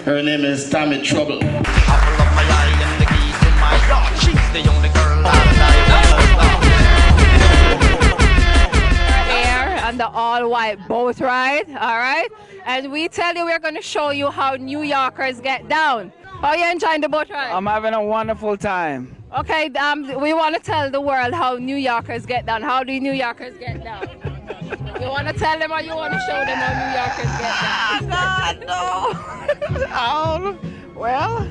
Her name is Tommy Trouble. Apple of my eye and the keys in my yard. She's the only girl Here on the all-white boat ride, all right? And we tell you we're going to show you how New Yorkers get down. How you enjoying the boat ride? I'm having a wonderful time. Okay, we want to tell the world how New Yorkers get down. How do New Yorkers get down? You want to tell them or you want to show them how New Yorkers get down? God, no. Well,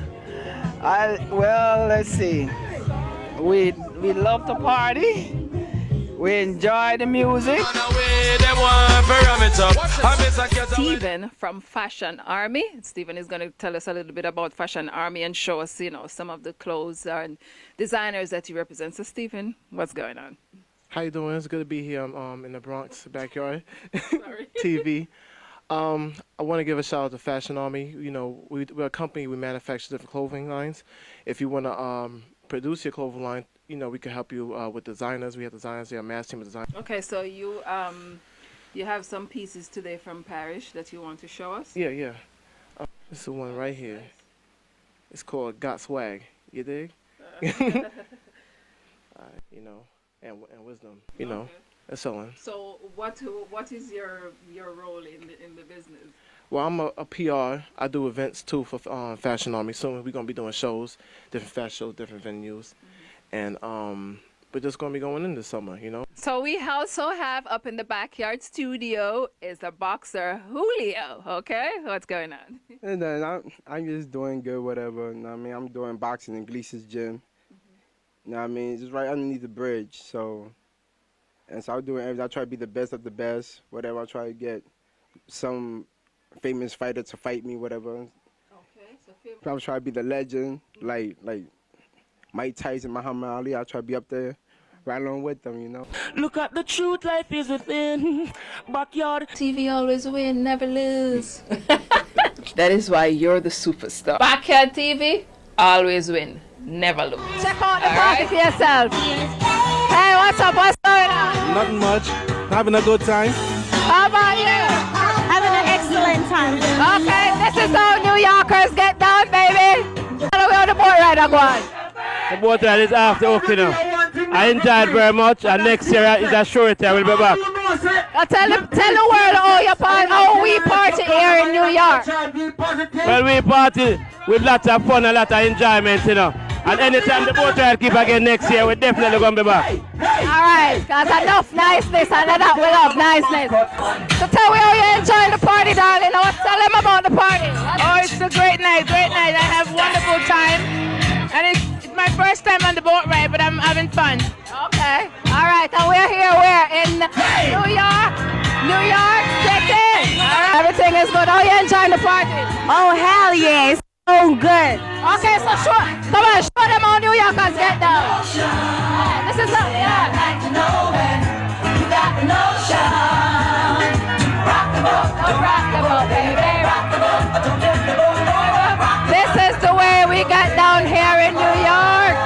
let's see. We love to party. We enjoy the music. Stephen from Fashion Army. Stephen is going to tell us a little bit about Fashion Army and show us, some of the clothes and designers that he represents. So, Stephen, what's going on? How you doing? It's good to be here in the Bronx backyard. TV. I want to give a shout out to Fashion Army. We're a company. We manufacture different clothing lines. If you want to produce your clothing line, we can help you with designers. We have designers. We have a mass team of designers. Okay, so you have some pieces today from Parrish that you want to show us? Yeah. This is the one right here. It's called Got Swag. You dig? And wisdom. Okay. And so on. So what is your role in the business? Well, I'm a PR. I do events too for Fashion Army. Soon we're gonna be doing shows, different fashion shows, different venues, and we're just gonna be going in this summer. So we also have up in the backyard studio is the boxer Julio. Okay, what's going on? And then I'm just doing good, whatever. I'm doing boxing in Gleason's gym. Just right underneath the bridge. So I'm doing everything. I try to be the best of the best. Whatever. I try to get some famous fighter to fight me, whatever. Okay, so I'm trying to be the legend, like Mike Tyson, Muhammad Ali. I try to be up there, right along with them, Look at the truth, life is within. Backyard. TV always win, never lose. That is why you're the superstar. Backyard TV, always win, never lose. Check out the party for yourself. Hey, what's up? What's going on? Nothing much. Having a good time. How about you? Having an excellent time. Okay, this is how New Yorkers get down, baby. How we on the boat ride, Agwan? The boat ride is after Okino. I enjoyed very much, and next year is a surety. I will be back. Now tell the world how we party here in New York. Well, we party with lots of fun and lots of enjoyment, And anytime the boat ride keep again next year, we're definitely going to be back. All right, because enough niceness and that we love niceness. So tell me how you enjoying the party, darling. Now tell them about the party. Oh, it's a great night, great night. I have a wonderful time. And it's my first time on the boat ride, but I'm having fun. Okay. All right, and we're here. We're in New York City. All right. Everything is good. How you enjoying the party? Oh, hell yes. So good. Okay, so show them how New Yorkers get down. This is the rock the boat, baby, rock the boat. This is the way we get down here in New York.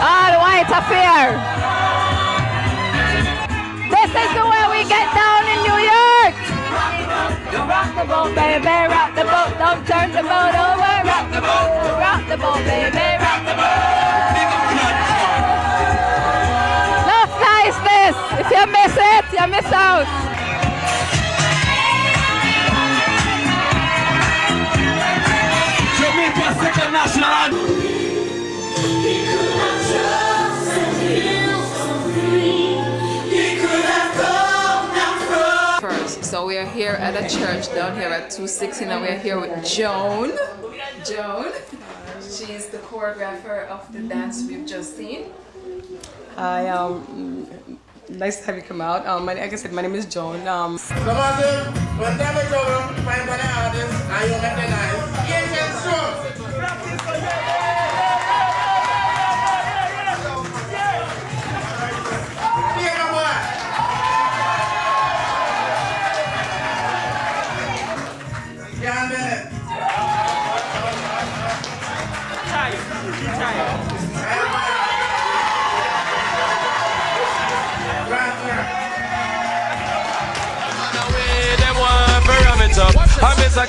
All white affair. This is the way we get down in New York. Rock the boat, baby, rock the boat. Don't turn the boat over. Rock the boat, baby, rock the boat. Enough niceness. If you miss it, you miss out. So we are here at a church down here at 216 and we are here with Joan. She's the choreographer of the dance we've just seen. Hi, nice to have you come out. Like I said, my name is Joan. When time is over, find an artist and you recognize Asian Strokes. Hi,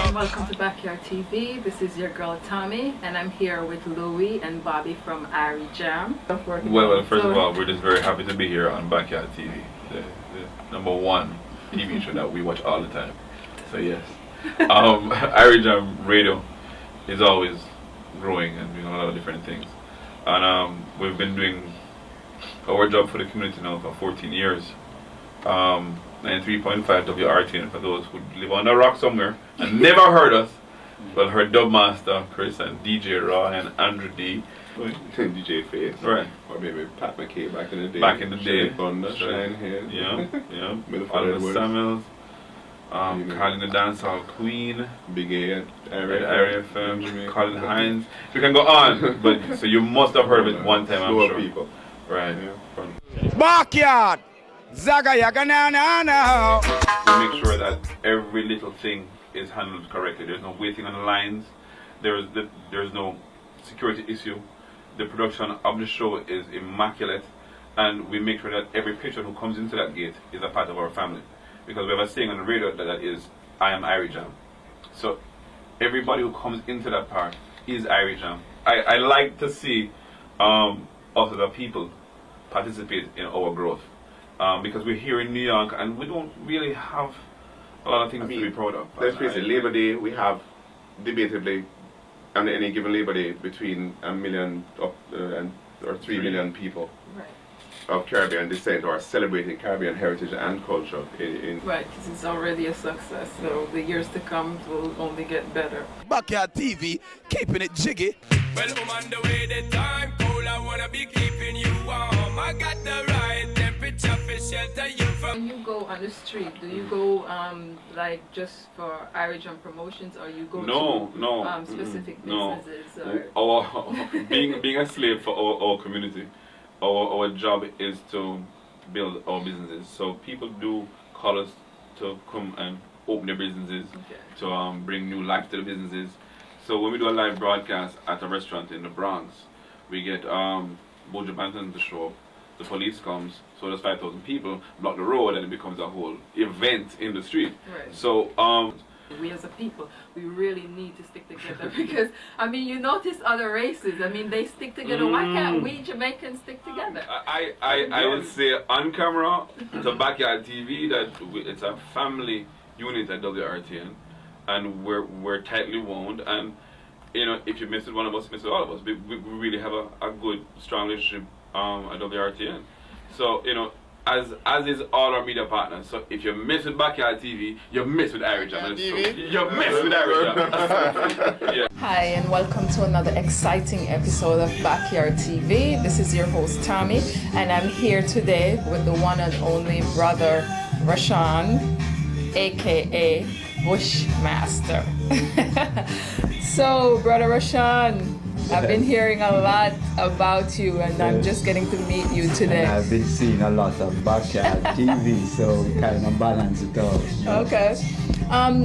and welcome to Backyard TV. This is your girl Tommy, and I'm here with Louie and Bobby from Ari Jam. Well, first of all, we're just very happy to be here on Backyard TV, the #1 TV show that we watch all the time. So yes, Ari Jam Radio is always growing and doing a lot of different things, and we've been doing our job for the community now for 14 years. 93.5 WRTN for those who live on the rock somewhere and never heard us, but heard Dubmaster Chris and DJ Raw and Andrew D. DJ Face. Right. Or maybe Pat McKay back in the day. Back in the day. Thunder, Shine Head. Yeah. Oliver Samuels. Colin the Dancehall Queen. Big A at Area FM. Colin Hines. You can go on, but so you must have heard of it one time, I'm sure. People. Right. Backyard! Zaga yaga na na na. We make sure that every little thing is handled correctly. There's no waiting on the lines. There's no security issue. The production of the show is immaculate, and we make sure that every patron who comes into that gate is a part of our family. Because we have a saying on the radio that is, I am Ari Jam. So everybody who comes into that part is Ari Jam. I like to see us as a people participate in our growth. Because we're here in New York and we don't really have a lot of things to be proud of. Let's face it, Labor Day, we have debatably, on any given Labor Day, between 1 million or 3 million people of Caribbean descent or celebrating Caribbean heritage and culture. Right, because it's already a success, so the years to come will only get better. Backyard TV, keeping it jiggy. Well, I'm on the way, the time cold, I wanna be keeping you warm. I got the right temperature for shelter you from. When you go on the street, do you go like just for Ari Jam promotions, or you go to specific businesses? Or? Being a slave for our community, our job is to build our businesses. So people do call us to come and open their businesses, to bring new life to the businesses. So when we do a live broadcast at a restaurant in the Bronx, we get Bojo Banton to show up, the police comes, so there's 5,000 people, block the road, and it becomes a whole event in the street. Right. So we as a people, we really need to stick together because, I mean, you notice other races, I mean, they stick together. Why can't we Jamaicans stick together? I would say on camera, to Backyard TV, that it's a family unit at WRTN, and we're tightly wound, and you know, if you miss with one of us, miss with all of us. We really have a good, strong relationship at WRTN. So, you know, as is all our media partners. So if you miss with Backyard TV, you miss with Ari Jam. You miss with Ari Jam. Yeah. Hi, and welcome to another exciting episode of Backyard TV. This is your host Tommy, and I'm here today with the one and only brother Rashawn, aka Bushmaster. So, brother Rashawn, I've been hearing a lot about you, and I'm just getting to meet you today. And I've been seeing a lot of Backyard TV, so we kind of balance it out. Okay.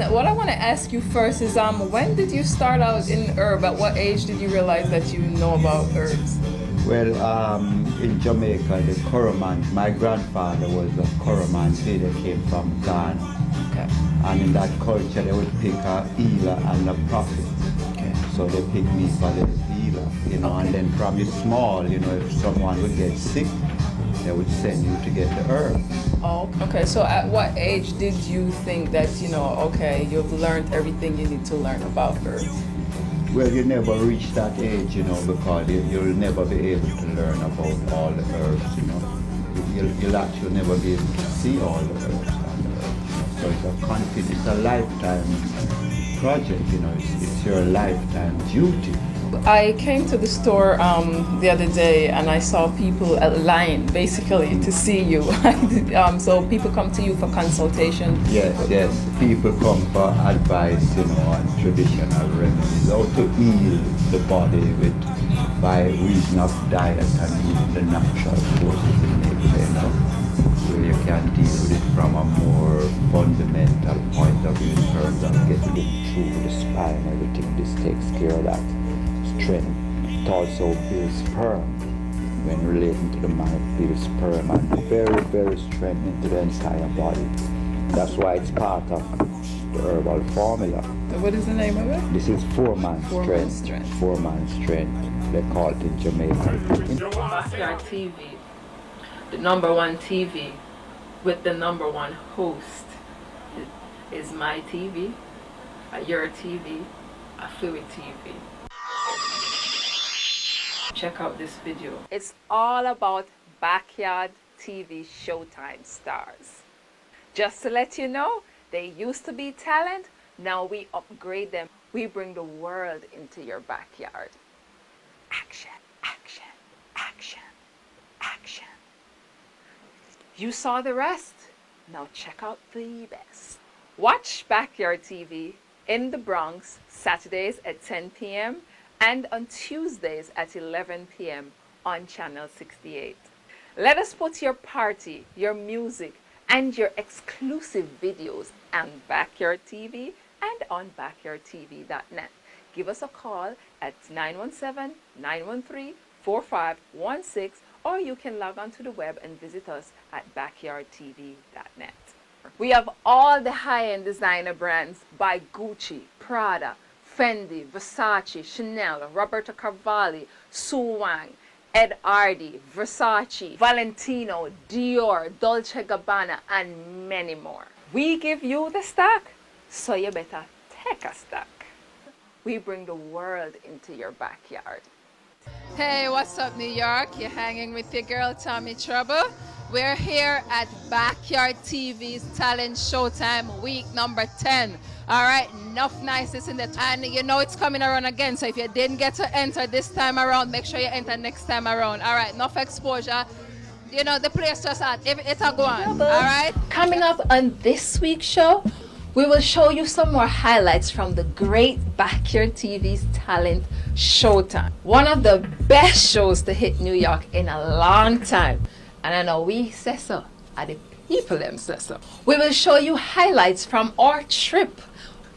What I want to ask you first is, when did you start out in herb? At what age did you realize that you know about herbs? Well, in Jamaica, the Koroman, my grandfather was a Koroman, they came from Ghana. Okay. And in that culture, they would pick a healer and a prophet. Okay. So they picked me for the healer, you know, and then from the small, you know, if someone would get sick, they would send you to get the herb. Oh, okay. So at what age did you think that, you know, okay, you've learned everything you need to learn about herbs? Well, you never reach that age, you know, because you'll never be able to learn about all the herbs, you know. You'll actually never be able to see all the herbs. So it's a lifetime project, you know, it's your lifetime duty. I came to the store the other day and I saw people line basically to see you. So people come to you for consultation? Yes. People come for advice, you know, on traditional remedies, how to heal the body by reason of diet and using the natural forces in nature, you know. You can deal with it from a more fundamental point of view in terms of getting it through the spine. Everything this takes care of that strength. It also builds sperm. When relating to the man, it builds sperm and very, very strength into the entire body. That's why it's part of the herbal formula. What is the name of it? This is 4-man strength. 4-man strength. They call it in Jamaica. Backyard TV, the #1 TV with the #1 host is my TV, your TV, a Fluid TV. Check out this video. It's all about Backyard TV Showtime stars. Just to let you know, they used to be talent, now we upgrade them. We bring the world into your backyard. Action, action, action, action. You saw the rest, now check out the best. Watch Backyard TV in the Bronx Saturdays at 10 p.m. and on Tuesdays at 11 p.m. on Channel 68. Let us put your party, your music, and your exclusive videos on Backyard TV and on backyardtv.net. Give us a call at 917-913-4516, or you can log on to the web and visit us at backyardtv.net. We have all the high-end designer brands by Gucci, Prada, Fendi, Versace, Chanel, Roberto Cavalli, Sue Wang, Ed Hardy, Versace, Valentino, Dior, Dolce & Gabbana, and many more. We give you the stock, so you better take a stock. We bring the world into your backyard. Hey, what's up, New York? You're hanging with your girl, Tommy Trouble. We're here at Backyard TV's Talent Showtime week number 10. All right, enough niceness in that. And you know it's coming around again, so if you didn't get to enter this time around, make sure you enter next time around. All right, enough exposure. You know, the place just at, it's a go on. All right? Coming up on this week's show, we will show you some more highlights from the great Backyard TV's Talent Showtime. One of the best shows to hit New York in a long time. And I know we say so, and the people them say so. We will show you highlights from our trip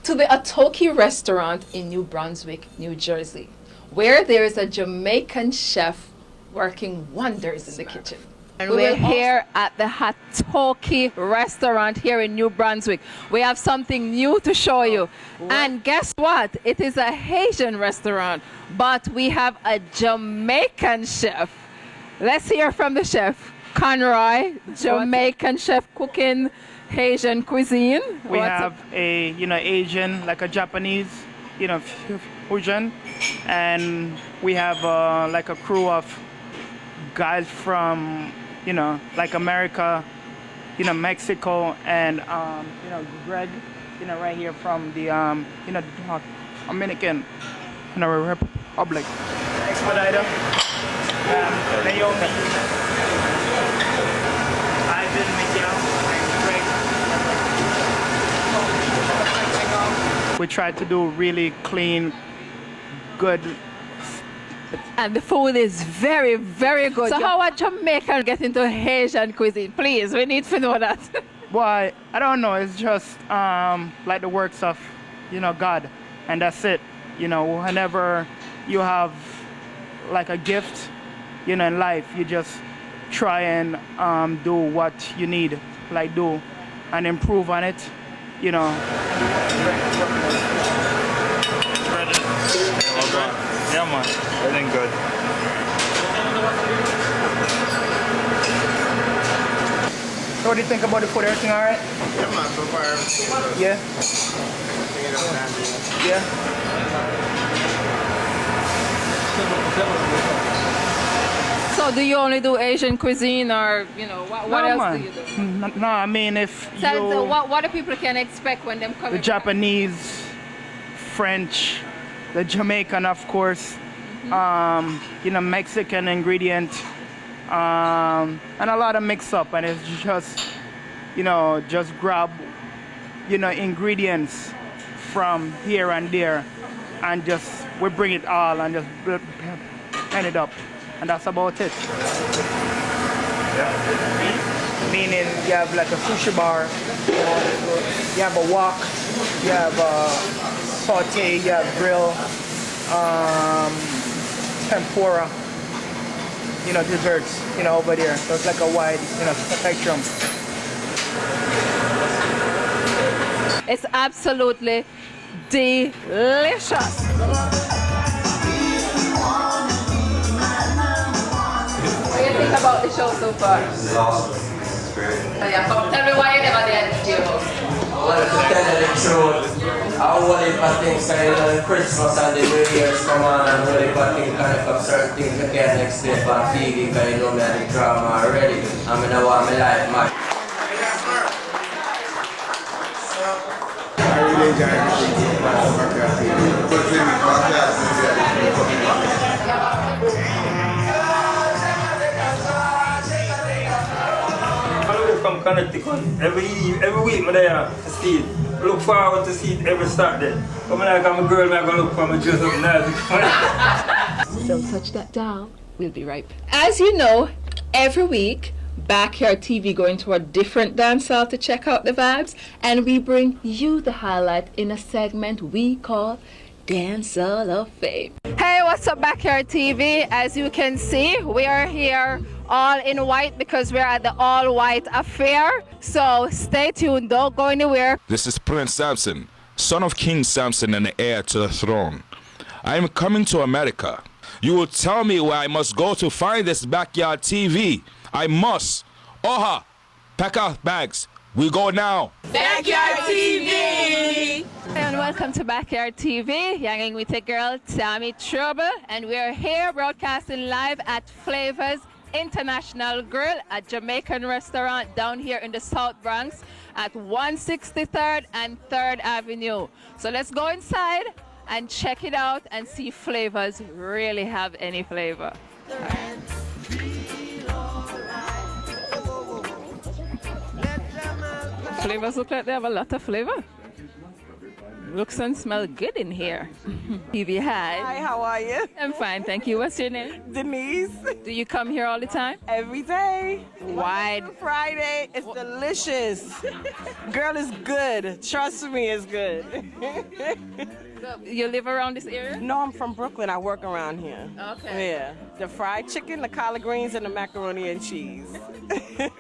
to the Atoki restaurant in New Brunswick, New Jersey, where there is a Jamaican chef working wonders in the kitchen. And we're here at the Atoki restaurant here in New Brunswick. We have something new to show you. And guess what? It is a Haitian restaurant, but we have a Jamaican chef. Let's hear from the chef. Conroy, Jamaican chef cooking Haitian cuisine. We have a, Asian, like a Japanese, fusion. And we have like a crew of guys from, like America, Mexico, and, Greg, right here from the, Dominican, Republic. Expediter. Naomi, Ivan, Miguel, Greg. We tried to do really clean, good. And the food is very, very good. So how are Jamaicans get into Haitian cuisine? Please, we need to know that. Why? I don't know. It's just like the works of, God, and that's it. Whenever you have like a gift, in life, you just try and do what you need, like do, and improve on it, Yeah, man, everything good. So what do you think about the food? Everything all right? Yeah, man, so far. Yeah? Yeah? So do you only do Asian cuisine, or what else do you do? No, I mean if So what do people can expect when them come? The Japanese, French, the Jamaican, of course, Mexican ingredient, and a lot of mix up, and it's just just grab ingredients from here and there, and just we bring it all and just blend it up. And that's about it. Meaning you have like a sushi bar, you have a wok, you have a saute, you have grill, tempura, desserts, over there. So it's like a wide, spectrum. It's absolutely delicious. What do you think about the show so far? It's awesome. It's great. Tell me why you never did J-House. Well, to tell you the truth, I only think that Christmas and the New Year's come on, and really think kind of certain things I can't explain on TV because you know me and the drama already. I mean, I want my life much. I really enjoy From Connecticut. Every week I'm there to see it. I look forward to see it every Saturday. But when I come a girl, I'm going to look for my dress up nice. Don't touch that down. We'll be right back. As you know, every week, Backyard TV go into a different dance hall to check out the vibes, and we bring you the highlight in a segment we call Dance Hall of Fame. Hey, what's up, Backyard TV? As you can see, we are here all in white because we're at the all white affair. So stay tuned, don't go anywhere. This is Prince Samson, son of King Samson and the heir to the throne. I am coming to America. You will tell me where I must go to find this Backyard TV. I must. Oha, pack our bags. We go now. Backyard TV! And welcome to Backyard TV. Younging with your girl, Tammy Trouble. And we're here broadcasting live at Flavors International Grill, a Jamaican restaurant down here in the South Bronx at 163rd and 3rd Avenue. So let's go inside and check it out and see if Flavors really have any flavor. Flavors look like they have a lot of flavor. Looks and smell good in here. TV, hi. Hi, how are you? I'm fine, thank you. What's your name? Denise. Do you come here all the time? Every day. Why? Friday, it's delicious. Girl, it's good. Trust me, it's good. You live around this area? No, I'm from Brooklyn. I work around here. Okay. Yeah. The fried chicken, the collard greens, and the macaroni and cheese.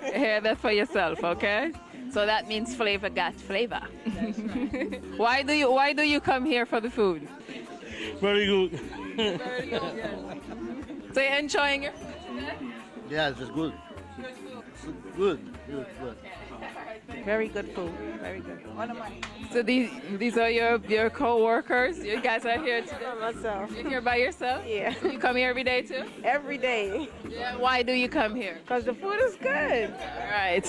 Hear that for yourself, okay? So that means flavor got flavor. Why do you come here for the food? Very good. Very good. So you're enjoying your food today? Yes, it's good. Good. Very good food. Very good. So these are your co-workers? You guys are here today? Myself. You're here by yourself? Yeah. So you come here every day too? Every day. Yeah. Why do you come here? Because the food is good. All right.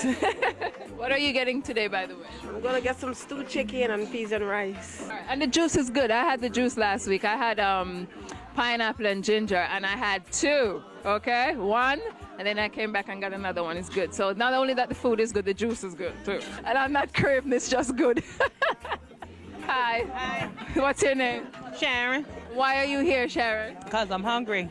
What are you getting today, by the way? I'm going to get some stewed chicken and peas and rice. All right. And the juice is good. I had the juice last week. I had pineapple and ginger, and I had 2. Okay? 1. And then I came back and got another one. It's good. So not only that the food is good, the juice is good too. And I'm not craving, it's just good. Hi. Hi. What's your name? Sharon. Why are you here, Sharon? Because I'm hungry.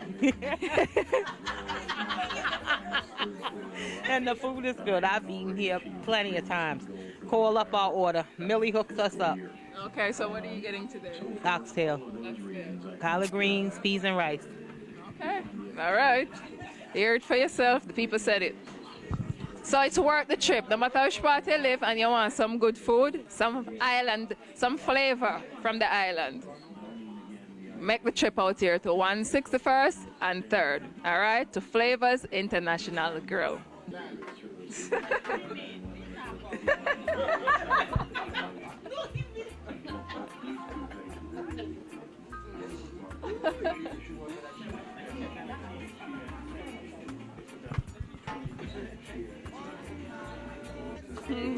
And the food is good. I've eaten here plenty of times. Call up our order. Millie hooks us up. Okay, so what are you getting today? Oxtail. That's good. Collard greens, peas and rice. Okay. All right. Hear it for yourself. The people said it. So it's worth the trip. No matter which part you live and you want some good food, some flavor from the island, make the trip out here to 161st and 3rd. All right? To Flavors International Grill.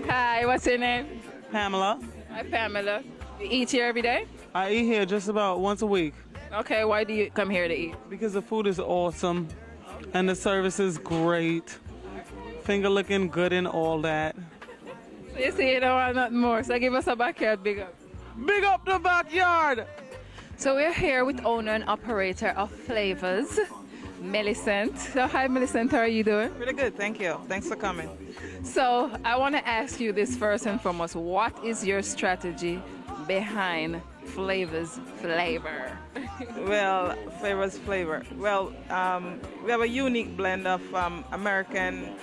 Hi, what's your name? Pamela. Hi, Pamela. You eat here every day? I eat here just about once a week. Okay, why do you come here to eat? Because the food is awesome and the service is great. Finger looking good and all that. So you see, you don't want nothing more, so give us a backyard big up. Big up the backyard! So we're here with owner and operator of Flavors, Millicent. So hi Millicent, how are you doing? Pretty good, thank you. Thanks for coming. So I want to ask you this first and foremost. What is your strategy behind Flavors Flavor? Well, Flavors Flavor. Well, we have a unique blend of American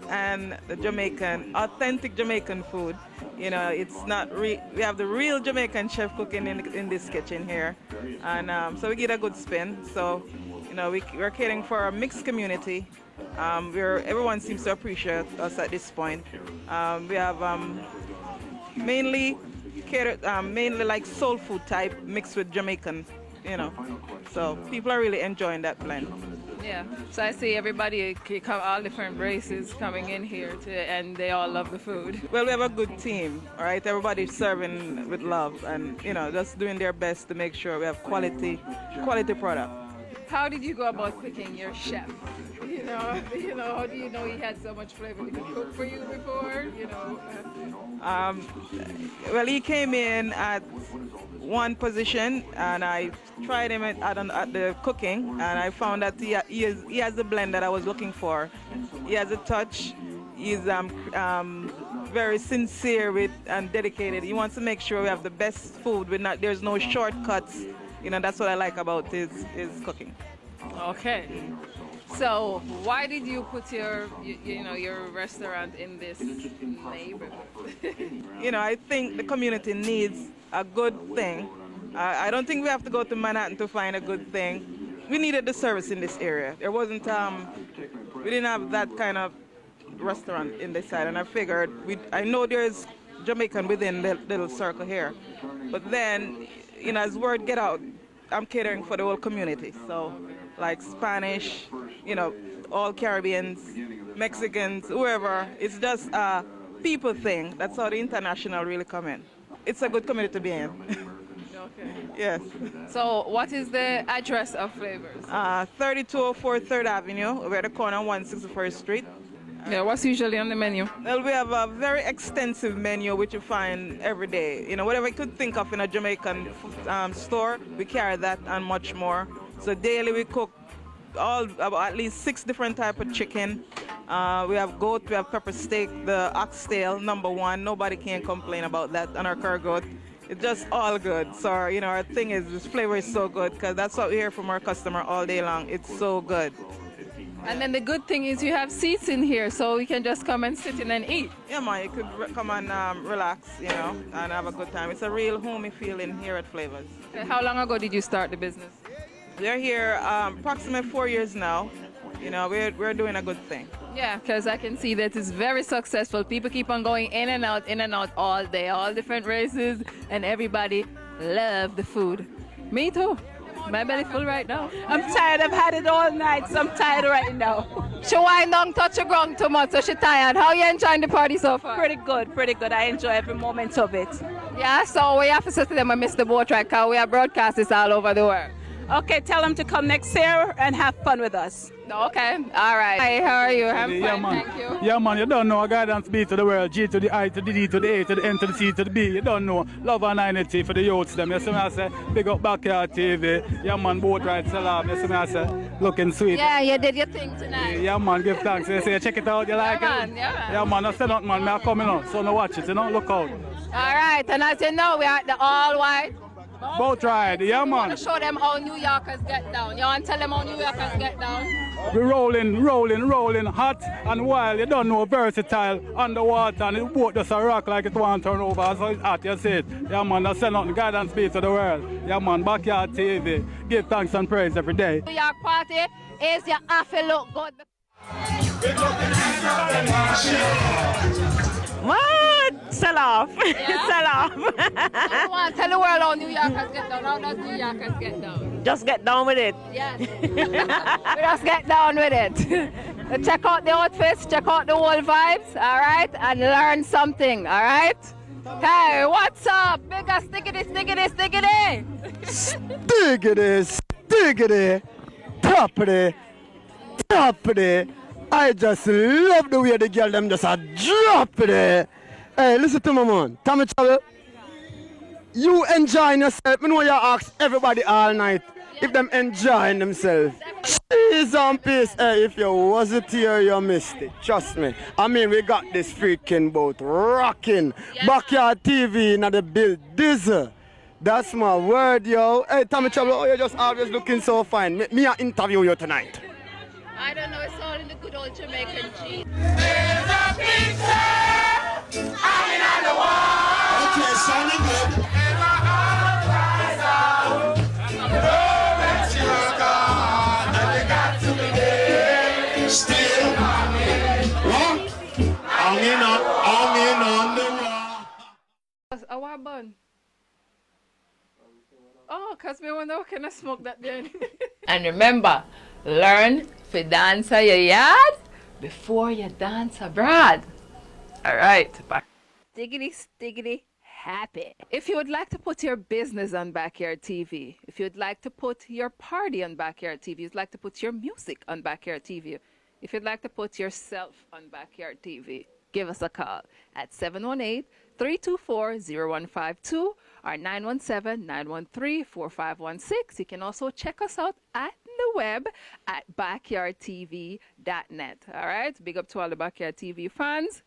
and the Jamaican, authentic Jamaican food. You know, it's not we have the real Jamaican chef cooking in this kitchen here, and so we get a good spin. So, you know, we're catering for a mixed community. Everyone seems to appreciate us at this point. We have mainly like soul food type mixed with Jamaican, you know. So people are really enjoying that blend. Yeah, so I see everybody, all different races coming in here, and they all love the food. Well, we have a good team, all right? Everybody's serving with love and, you know, just doing their best to make sure we have quality product. How did you go about picking your chef? You know, how do you know he had so much flavor? Did he cook for you before? You know. Well, he came in at one position, and I tried him at the cooking, and I found that he has the blend that I was looking for. He has a touch. He's very sincere and dedicated. He wants to make sure we have the best food. There's no shortcuts. You know, that's what I like about his cooking. Okay. So why did you put your restaurant in this neighborhood? You know, I think the community needs a good thing. I don't think we have to go to Manhattan to find a good thing. We needed the service in this area. There wasn't, we didn't have that kind of restaurant in this side, and I figured, I know there's Jamaican within the little circle here, but then, you know, as word get out, I'm catering for the whole community. So, like Spanish, you know, all Caribbeans, Mexicans, whoever. It's just a people thing. That's how the international really come in. It's a good community to be in. Okay. Yes. So, what is the address of Flavors? 3204 3rd Avenue. We're at the corner of 161st Street. Yeah, what's usually on the menu? Well, we have a very extensive menu which you find every day. You know, whatever you could think of in a Jamaican store, we carry that and much more. So daily we cook at least 6 different types of chicken. We have goat, we have pepper steak, the oxtail, #1. Nobody can complain about that, and our curry goat. It's just all good. So, you know, our thing is this flavor is so good because that's what we hear from our customer all day long. It's so good. And then the good thing is you have seats in here, so we can just come and sit in and eat. Yeah, man, you could come and relax, you know, and have a good time. It's a real homey feeling here at Flavors. Okay, how long ago did you start the business? We're here approximately 4 years now. You know, we're doing a good thing. Yeah, because I can see that it's very successful. People keep on going in and out all day, all different races, and everybody love the food. Me too. My belly full right now. I'm tired. I've had it all night, so I'm tired right now. She wind down, touch the ground too much, so she's tired. How you enjoying the party so far? Pretty good, pretty good. I enjoy every moment of it. Yeah, so we have to say to them, I miss the boat ride, because we have broadcasts all over the world. Okay, tell them to come next year and have fun with us. Okay, all right. Hi, how are you? I'm Yeah, fine, man. thank you. Yeah, man, you don't know a guidance B to the world, G to the I to the D to the A to the N to the C to the B. You don't know love and unity for the youths them. You see me I say, big up Backyard TV. Yeah, man, boat ride salam. You see me I say, looking sweet. Yeah, you did your thing tonight. Yeah, man, give thanks. You say, check it out, you like Yeah, it? man, yeah, man. Yeah, man, I say nothing, man. I come in, so no watch it, you know, look out. All right, and as you know, we are at the all white. Boat ride, yeah, You want man. to show them how New Yorkers get down. You want to tell them how New Yorkers get down? We rolling, hot and wild. You don't know, versatile, underwater, and the boat just a rock like it want to turn over. So it's hot, you see it. Yeah, man, that's send out the guidance speed to the world. Yeah, man, Backyard TV. Give thanks and praise every day. New York party is your half look good. What? Sell off. Sell off. Come on, tell the world how New Yorkers get down. How does New Yorkers get down? Just get down with it. Yes. We just get down with it. Check out the outfits, check out the whole vibes, all right? And learn something, all right? Hey, what's up? Bigger stickity. Stiggity, toppity. I just love the way the girl them just a drop it there. Hey, listen to me, man. Tommy Travel, you enjoying yourself. I know you ask everybody all night if them enjoying themselves. Cheese on peace. Hey, if you wasn't here, you missed it. Trust me. I mean, we got this freaking boat rocking. Yeah. Backyard TV in the build. Diesel. That's my word, yo. Hey, Tommy Travel, oh, you're just always looking so fine. Me I interview you tonight. I don't know, it's all in the good good old Jamaican cheese. There's a picture hanging on the wall. Okay, sounding good. And my heart cries out. Oh, that you're gone. And you got to be there. Still hanging on the wall. A what bun? Oh, cause me wonder what kind of smoke that then. And remember, learn to dance at your yard before you dance abroad. All right, back. Stiggity, stiggity, happy. If you would like to put your business on Backyard TV, if you'd like to put your party on Backyard TV, if you'd like to put your music on Backyard TV, if you'd like to put yourself on Backyard TV, give us a call at 718-324-0152 or 917-913-4516. You can also check us out at the web at backyardtv.net. All right, big up to all the Backyard TV fans.